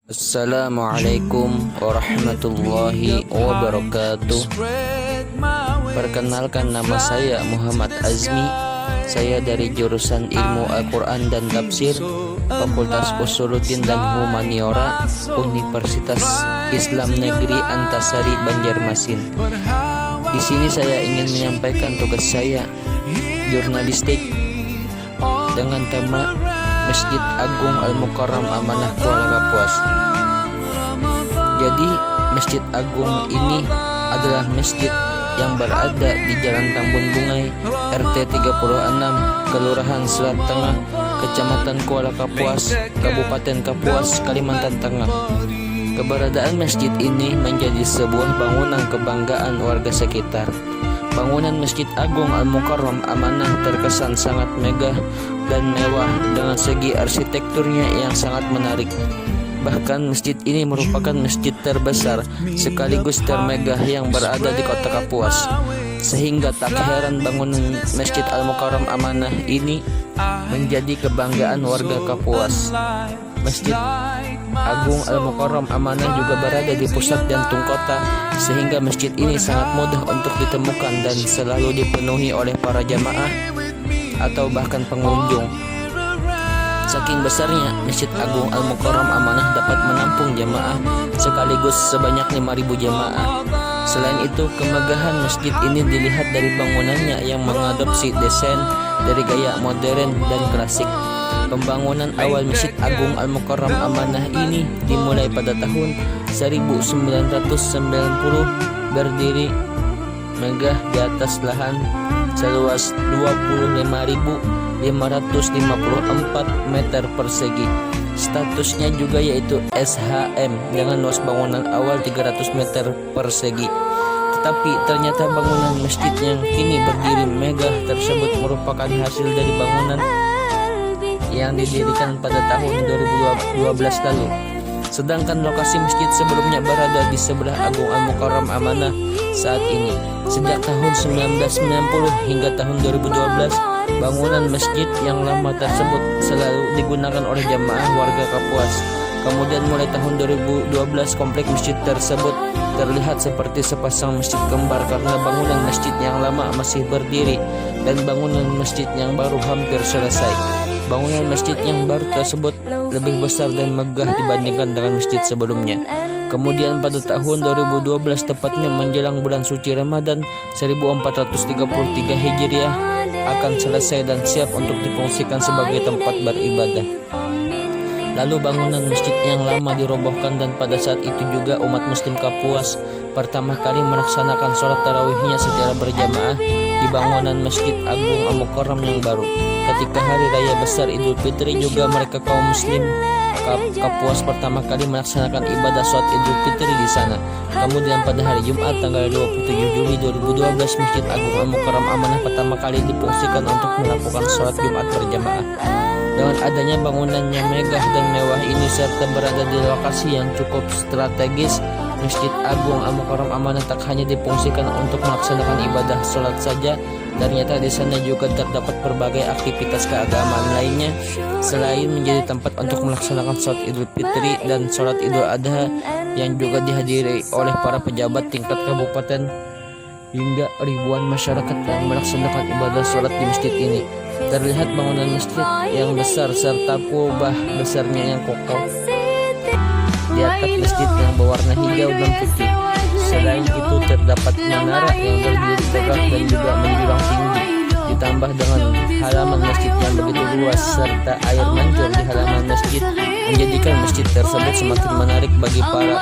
Assalamualaikum warahmatullahi wabarakatuh. Perkenalkan, nama saya Muhammad Azmi. Saya dari jurusan Ilmu Al-Quran dan Tafsir, Fakultas Usuluddin dan Humaniora, Universitas Islam Negeri Antasari, Banjarmasin. Di sini saya ingin menyampaikan tugas saya, jurnalistik, dengan tema Masjid Agung Al-Mukarram Amanah Kuala Kapuas. Jadi Masjid Agung ini adalah masjid yang berada di Jalan Tambun Bungai, RT 36, Kelurahan Selat Tengah, Kecamatan Kuala Kapuas, Kabupaten Kapuas, Kalimantan Tengah. Keberadaan masjid ini menjadi sebuah bangunan kebanggaan warga sekitar. Bangunan Masjid Agung Al-Mukarram Amanah terkesan sangat megah dan mewah dengan segi arsitekturnya yang sangat menarik. Bahkan masjid ini merupakan masjid terbesar sekaligus termegah yang berada di Kota Kapuas. Sehingga tak heran bangunan Masjid Al-Mukarram Amanah ini menjadi kebanggaan warga Kapuas. Masjid Agung Al-Mukarram Amanah juga berada di pusat jantung kota, sehingga masjid ini sangat mudah untuk ditemukan dan selalu dipenuhi oleh para jamaah atau bahkan pengunjung. Saking besarnya, Masjid Agung Al-Mukarram Amanah dapat menampung jamaah sekaligus sebanyak 5.000 jamaah. Selain itu, kemegahan masjid ini dilihat dari bangunannya yang mengadopsi desain dari gaya modern dan klasik. Pembangunan awal Masjid Agung Al-Mukarram Amanah ini dimulai pada tahun 1990, berdiri megah di atas lahan seluas 25.554 meter persegi. Statusnya juga yaitu SHM dengan luas bangunan awal 300 meter persegi. Tetapi ternyata bangunan masjid yang kini berdiri megah tersebut merupakan hasil dari bangunan yang didirikan pada tahun 2012 lalu. Sedangkan lokasi masjid sebelumnya berada di sebelah Agung Al-Mukarram Amanah saat ini. Sejak tahun 1990 hingga tahun 2012, bangunan masjid yang lama tersebut selalu digunakan oleh jamaah warga Kapuas. Kemudian mulai tahun 2012 komplek masjid tersebut terlihat seperti sepasang masjid kembar karena bangunan masjid yang lama masih berdiri dan bangunan masjid yang baru hampir selesai. Bangunan masjid yang baru tersebut lebih besar dan megah dibandingkan dengan masjid sebelumnya. Kemudian pada tahun 2012, tepatnya menjelang bulan suci Ramadan 1433 Hijriah, akan selesai dan siap untuk difungsikan sebagai tempat beribadah. Lalu bangunan masjid yang lama dirobohkan dan pada saat itu juga umat muslim Kapuas pertama kali melaksanakan sholat tarawihnya secara berjamaah di bangunan Masjid Agung Al-Mukarram yang baru. Ketika hari raya besar Idul Fitri juga mereka kaum muslim Kapuas pertama kali melaksanakan ibadah sholat Idul Fitri di sana. Kemudian pada hari Jumat tanggal 27 Juli 2012, Masjid Agung Al-Mukarram Amanah pertama kali difungsikan untuk melakukan sholat Jumat berjamaah. Dengan adanya bangunannya megah dan mewah ini serta berada di lokasi yang cukup strategis, Masjid Agung Al-Mukarram Amanah tak hanya difungsikan untuk melaksanakan ibadah sholat saja, ternyata di sana juga terdapat berbagai aktivitas keagamaan lainnya selain menjadi tempat untuk melaksanakan sholat Idul Fitri dan sholat Idul Adha yang juga dihadiri oleh para pejabat tingkat kabupaten hingga ribuan masyarakat yang melaksanakan ibadah sholat di masjid ini. Terlihat bangunan masjid yang besar serta kubah besarnya yang kokoh di atap masjid yang berwarna hijau dan putih. Selain itu terdapat menara yang berdiri tegak dan juga menjulang tinggi, ditambah dengan halaman masjid yang begitu luas serta air mancur di halaman masjid menjadikan masjid tersebut semakin menarik bagi para